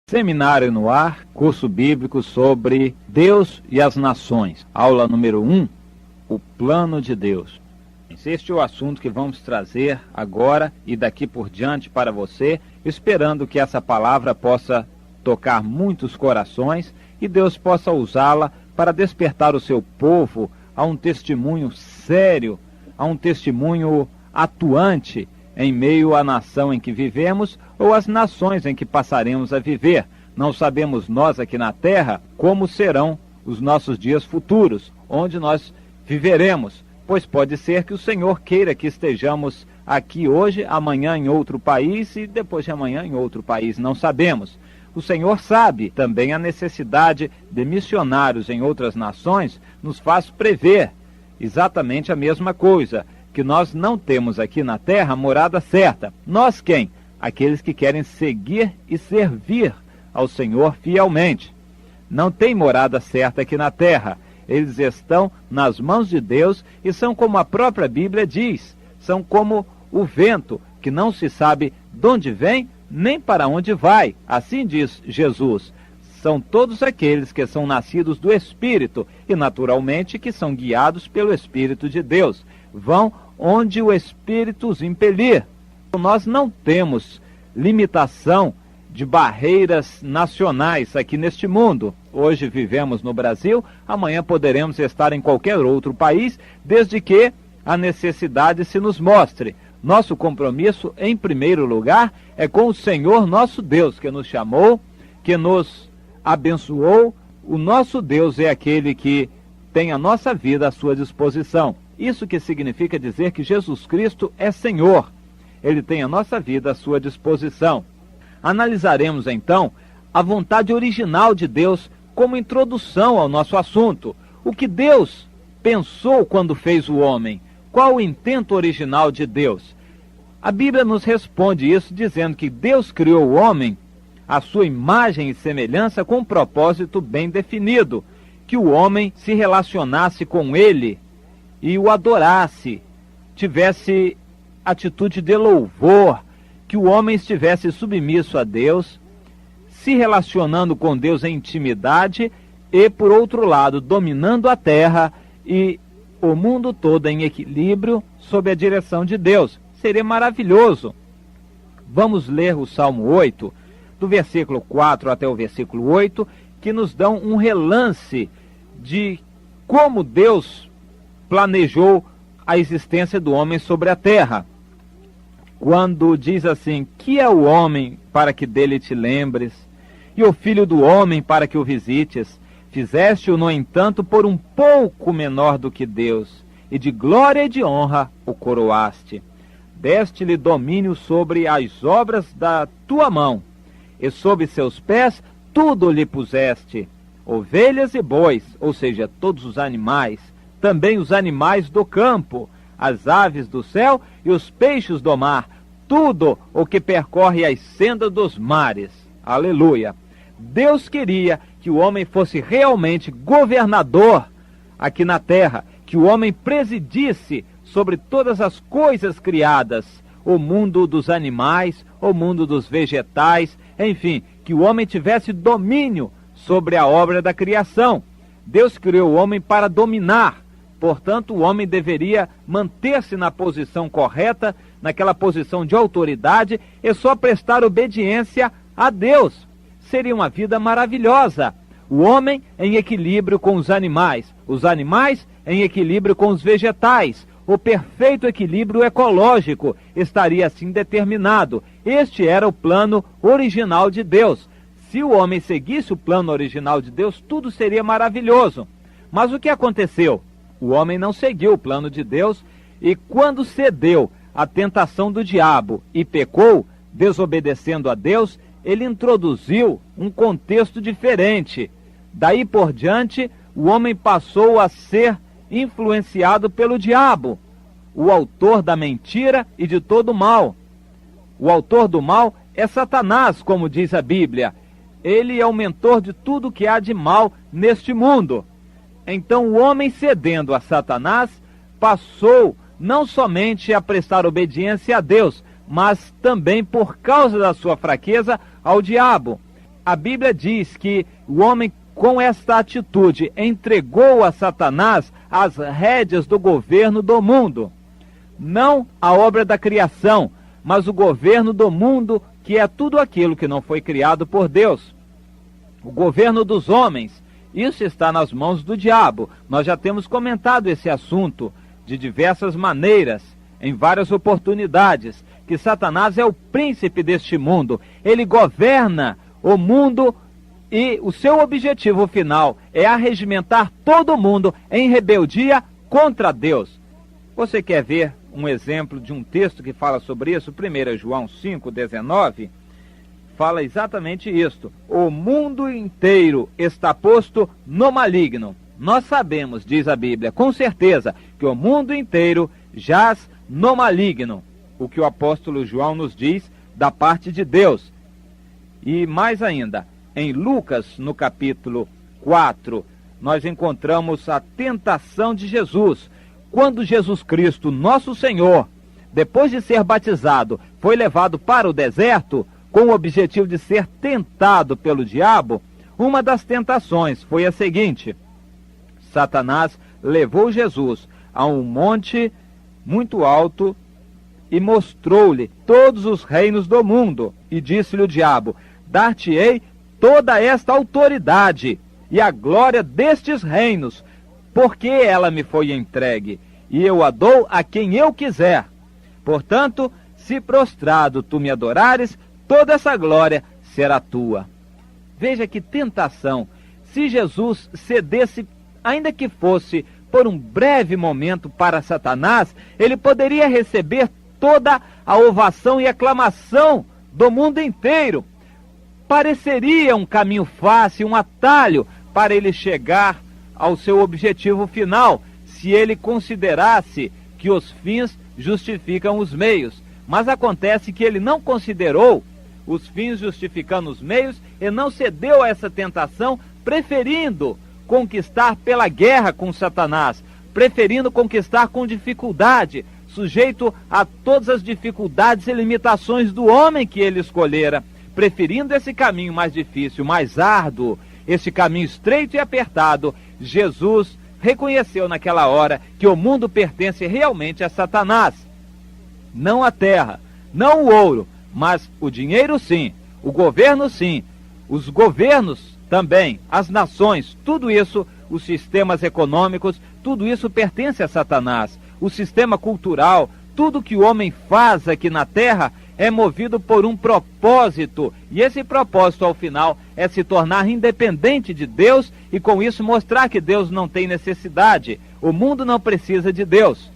Seminário no Ar, curso bíblico sobre Deus e as Nações. Aula número 1, o plano de Deus. Este é o assunto que vamos trazer agora e daqui por diante para você, esperando que essa palavra possa tocar muitos corações e Deus possa usá-la para despertar o seu povo a um testemunho sério, a um testemunho atuante em meio à nação em que vivemos ou às nações em que passaremos a viver. Não sabemos nós aqui na terra como serão os nossos dias futuros, onde nós viveremos, pois pode ser que o Senhor queira que estejamos aqui hoje, amanhã em outro país e depois de amanhã em outro país, não sabemos. O Senhor sabe. Também a necessidade de missionários em outras nações nos faz prever exatamente a mesma coisa, que nós não temos aqui na terra morada certa. Nós quem? Aqueles que querem seguir e servir ao Senhor fielmente. Não tem morada certa aqui na terra. Eles estão nas mãos de Deus e são como a própria Bíblia diz, são como o vento, que não se sabe de onde vem nem para onde vai. Assim diz Jesus. São todos aqueles que são nascidos do Espírito e, naturalmente, que são guiados pelo Espírito de Deus. Vão onde o Espírito os impelir. Nós não temos limitação de barreiras nacionais aqui neste mundo. Hoje vivemos no Brasil, amanhã poderemos estar em qualquer outro país, desde que a necessidade se nos mostre. Nosso compromisso, em primeiro lugar, é com o Senhor nosso Deus, que nos chamou, que nos abençoou. O nosso Deus é aquele que tem a nossa vida à sua disposição. Isso que significa dizer que Jesus Cristo é Senhor. Ele tem a nossa vida à sua disposição. Analisaremos, então, a vontade original de Deus como introdução ao nosso assunto. O que Deus pensou quando fez o homem? Qual o intento original de Deus? A Bíblia nos responde isso dizendo que Deus criou o homem à sua imagem e semelhança com um propósito bem definido, que o homem se relacionasse com ele e o adorasse, tivesse atitude de louvor, que o homem estivesse submisso a Deus, se relacionando com Deus em intimidade e, por outro lado, dominando a terra e o mundo todo em equilíbrio sob a direção de Deus. Seria maravilhoso. Vamos ler o Salmo 8, do versículo 4 até o versículo 8, que nos dão um relance de como Deus planejou a existência do homem sobre a terra. Quando diz assim: que é o homem para que dele te lembres, e o filho do homem para que o visites? Fizeste-o, no entanto, por um pouco menor do que Deus, e de glória e de honra o coroaste. Deste-lhe domínio sobre as obras da tua mão, e sob seus pés tudo lhe puseste, ovelhas e bois, ou seja, todos os animais, também os animais do campo, as aves do céu e os peixes do mar, tudo o que percorre as sendas dos mares. Aleluia! Deus queria que o homem fosse realmente governador aqui na terra, que o homem presidisse sobre todas as coisas criadas, o mundo dos animais, o mundo dos vegetais, enfim, que o homem tivesse domínio sobre a obra da criação. Deus criou o homem para dominar, portanto, o homem deveria manter-se na posição correta, naquela posição de autoridade, e só prestar obediência a Deus. Seria uma vida maravilhosa. O homem em equilíbrio com os animais em equilíbrio com os vegetais. O perfeito equilíbrio ecológico estaria assim determinado. Este era o plano original de Deus. Se o homem seguisse o plano original de Deus, tudo seria maravilhoso. Mas o que aconteceu? O homem não seguiu o plano de Deus e, quando cedeu à tentação do diabo e pecou, desobedecendo a Deus, ele introduziu um contexto diferente. Daí por diante, o homem passou a ser influenciado pelo diabo, o autor da mentira e de todo o mal. O autor do mal é Satanás, como diz a Bíblia. Ele é o mentor de tudo que há de mal neste mundo. Então o homem, cedendo a Satanás, passou não somente a prestar obediência a Deus, mas também por causa da sua fraqueza ao diabo. A Bíblia diz que o homem, com esta atitude, entregou a Satanás as rédeas do governo do mundo. Não a obra da criação, mas o governo do mundo, que é tudo aquilo que não foi criado por Deus. O governo dos homens, isso está nas mãos do diabo. Nós já temos comentado esse assunto de diversas maneiras, em várias oportunidades, que Satanás é o príncipe deste mundo. Ele governa o mundo e o seu objetivo final é arregimentar todo mundo em rebeldia contra Deus. Você quer ver um exemplo de um texto que fala sobre isso? 1 João 5,19 fala exatamente isto. O mundo inteiro está posto no maligno. Nós sabemos, diz a Bíblia, com certeza, que o mundo inteiro jaz no maligno. O que o apóstolo João nos diz da parte de Deus. E mais ainda, em Lucas, no capítulo 4, nós encontramos a tentação de Jesus. Quando Jesus Cristo, nosso Senhor, depois de ser batizado, foi levado para o deserto, com o objetivo de ser tentado pelo diabo, uma das tentações foi a seguinte: Satanás levou Jesus a um monte muito alto e mostrou-lhe todos os reinos do mundo, e disse-lhe o diabo: dar-te-ei toda esta autoridade e a glória destes reinos, porque ela me foi entregue, e eu a dou a quem eu quiser. Portanto, se prostrado tu me adorares, toda essa glória será tua. Veja que tentação! Se Jesus cedesse, ainda que fosse por um breve momento, para Satanás, ele poderia receber toda a ovação e aclamação do mundo inteiro. Pareceria um caminho fácil, um atalho para ele chegar ao seu objetivo final, se ele considerasse que os fins justificam os meios. Mas acontece que ele não considerou os fins justificando os meios e não cedeu a essa tentação, preferindo conquistar pela guerra com Satanás, preferindo conquistar com dificuldade, sujeito a todas as dificuldades e limitações do homem que ele escolhera, preferindo esse caminho mais difícil, mais árduo, esse caminho estreito e apertado. Jesus reconheceu naquela hora que o mundo pertence realmente a Satanás. Não a terra, não o ouro, mas o dinheiro sim, o governo sim, os governos também, as nações, tudo isso, os sistemas econômicos, tudo isso pertence a Satanás. O sistema cultural, tudo que o homem faz aqui na terra é movido por um propósito, e esse propósito ao final é se tornar independente de Deus e com isso mostrar que Deus não tem necessidade, o mundo não precisa de Deus.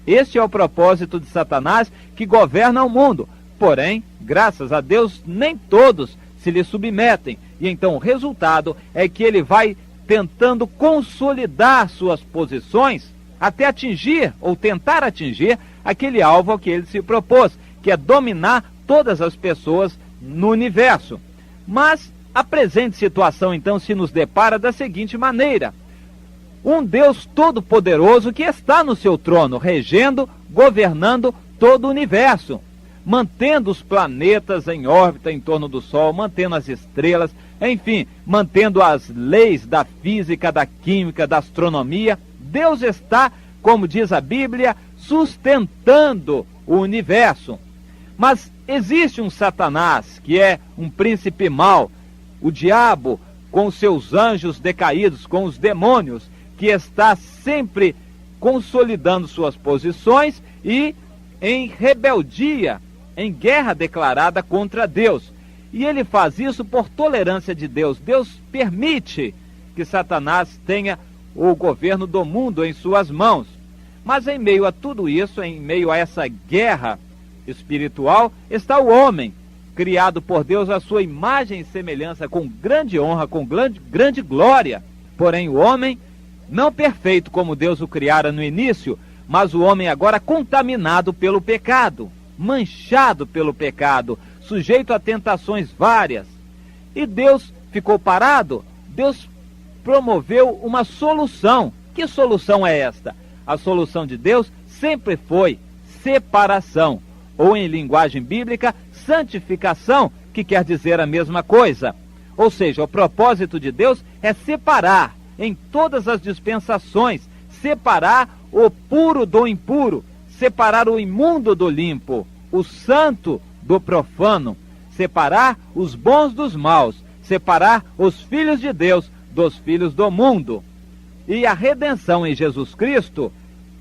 Este é o propósito de Satanás, que governa o mundo. Porém, graças a Deus, nem todos se lhe submetem, e então o resultado é que ele vai tentando consolidar suas posições até atingir ou tentar atingir aquele alvo ao que ele se propôs, que é dominar todas as pessoas no universo. Mas a presente situação então se nos depara da seguinte maneira: um Deus todo-poderoso que está no seu trono, regendo, governando todo o universo, mantendo os planetas em órbita em torno do Sol, mantendo as estrelas, enfim, mantendo as leis da física, da química, da astronomia. Deus está, como diz a Bíblia, sustentando o universo. Mas existe um Satanás, que é um príncipe mau, o diabo, com seus anjos decaídos, com os demônios, que está sempre consolidando suas posições e em rebeldia, em guerra declarada contra Deus. E ele faz isso por tolerância de Deus. Deus permite que Satanás tenha o governo do mundo em suas mãos. Mas em meio a tudo isso, em meio a essa guerra espiritual, está o homem, criado por Deus à sua imagem e semelhança, com grande honra, com grande glória. Porém, o homem, não perfeito como Deus o criara no início, mas o homem agora contaminado pelo pecado, manchado pelo pecado, sujeito a tentações várias. E Deus ficou parado? Deus promoveu uma solução. Que solução é esta? a solução de Deus sempre foi separação, ou em linguagem bíblica, santificação, que quer dizer a mesma coisa. Ou seja, o propósito de Deus é separar em todas as dispensações, separar o puro do impuro, separar o imundo do limpo, o santo do profano, separar os bons dos maus, separar os filhos de Deus dos filhos do mundo. E a redenção em Jesus Cristo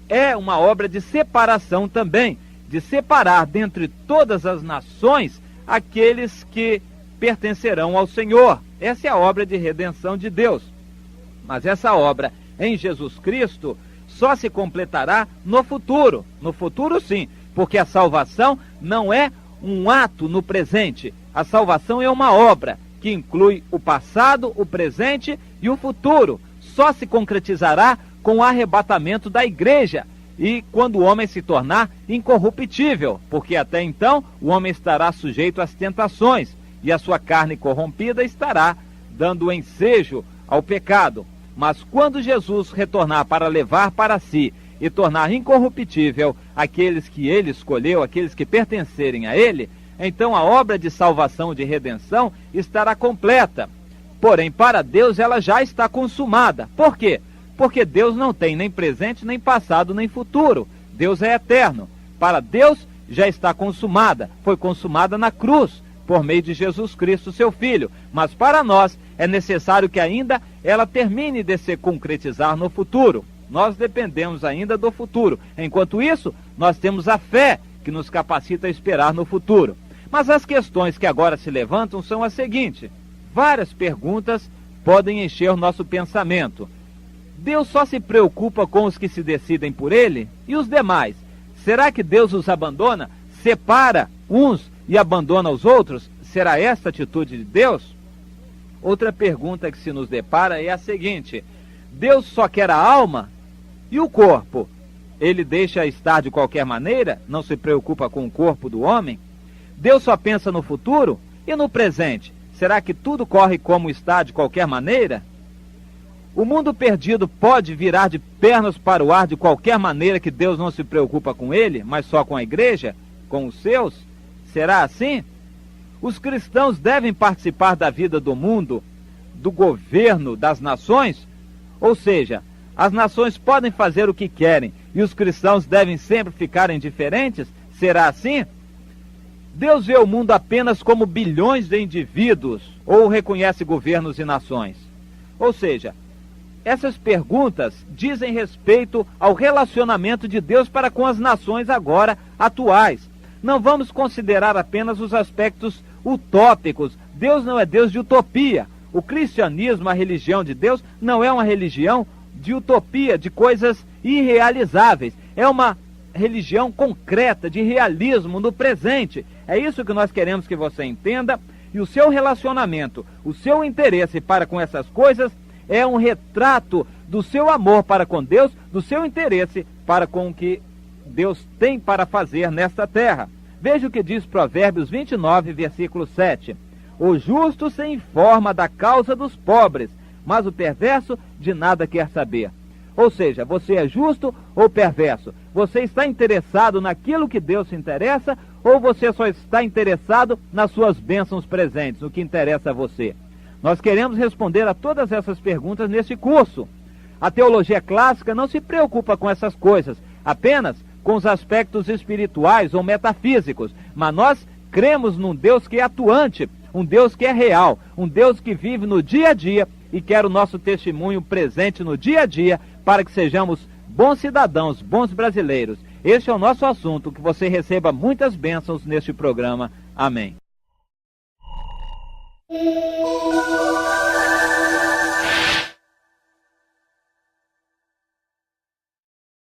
é uma obra de separação também, de separar dentre todas as nações aqueles que pertencerão ao Senhor. Essa é a obra de redenção de Deus. Mas essa obra em Jesus Cristo só se completará no futuro. No futuro, sim, porque a salvação não é um ato no presente. A salvação é uma obra que inclui o passado, o presente e o futuro. Só se concretizará com o arrebatamento da igreja e quando o homem se tornar incorruptível, porque até então o homem estará sujeito às tentações e a sua carne corrompida estará dando ensejo ao pecado. Mas quando Jesus retornar para levar para si e tornar incorruptível aqueles que ele escolheu, aqueles que pertencerem a ele, então a obra de salvação, de redenção, estará completa. Porém, para Deus ela já está consumada. Por quê? Porque Deus não tem nem presente, nem passado, nem futuro. Deus é eterno. Para Deus já está consumada. Foi consumada na cruz, por meio de Jesus Cristo, seu Filho. Mas para nós é necessário que ainda ela termine de se concretizar no futuro. Nós dependemos ainda do futuro. Enquanto isso, nós temos a fé que nos capacita a esperar no futuro. Mas as questões que agora se levantam são as seguintes. Várias perguntas podem encher o nosso pensamento. Deus só se preocupa com os que se decidem por ele? E os demais? Será que Deus os abandona? Separa uns e abandona os outros? Será esta a atitude de Deus? Outra pergunta que se nos depara é a seguinte. Deus só quer a alma? E o corpo? Ele deixa estar de qualquer maneira? Não se preocupa com o corpo do homem? Deus só pensa no futuro? E no presente? Será que tudo corre como está de qualquer maneira? O mundo perdido pode virar de pernas para o ar de qualquer maneira que Deus não se preocupa com ele, mas só com a igreja, com os seus? Será assim? Os cristãos devem participar da vida do mundo, do governo das nações? Ou seja, as nações podem fazer o que querem e os cristãos devem sempre ficar indiferentes? Será assim? Deus vê o mundo apenas como bilhões de indivíduos ou reconhece governos e nações? Ou seja, essas perguntas dizem respeito ao relacionamento de Deus para com as nações agora atuais. Não vamos considerar apenas os aspectos utópicos. Deus não é Deus de utopia. O cristianismo, a religião de Deus, não é uma religião de utopia, de coisas irrealizáveis. É uma religião concreta, de realismo no presente. É isso que nós queremos que você entenda. E o seu relacionamento, o seu interesse para com essas coisas é um retrato do seu amor para com Deus, do seu interesse para com o que Deus tem para fazer nesta terra. Veja o que diz Provérbios 29, versículo 7. O justo se informa da causa dos pobres, mas o perverso de nada quer saber. Ou seja, você é justo ou perverso? Você está interessado naquilo que Deus se interessa ou você só está interessado nas suas bênçãos presentes, no que interessa a você? Nós queremos responder a todas essas perguntas neste curso. A teologia clássica não se preocupa com essas coisas, apenas com os aspectos espirituais ou metafísicos, mas nós cremos num Deus que é atuante, um Deus que é real, um Deus que vive no dia a dia e quer o nosso testemunho presente no dia a dia para que sejamos bons cidadãos, bons brasileiros. Este é o nosso assunto, que você receba muitas bênçãos neste programa. Amém.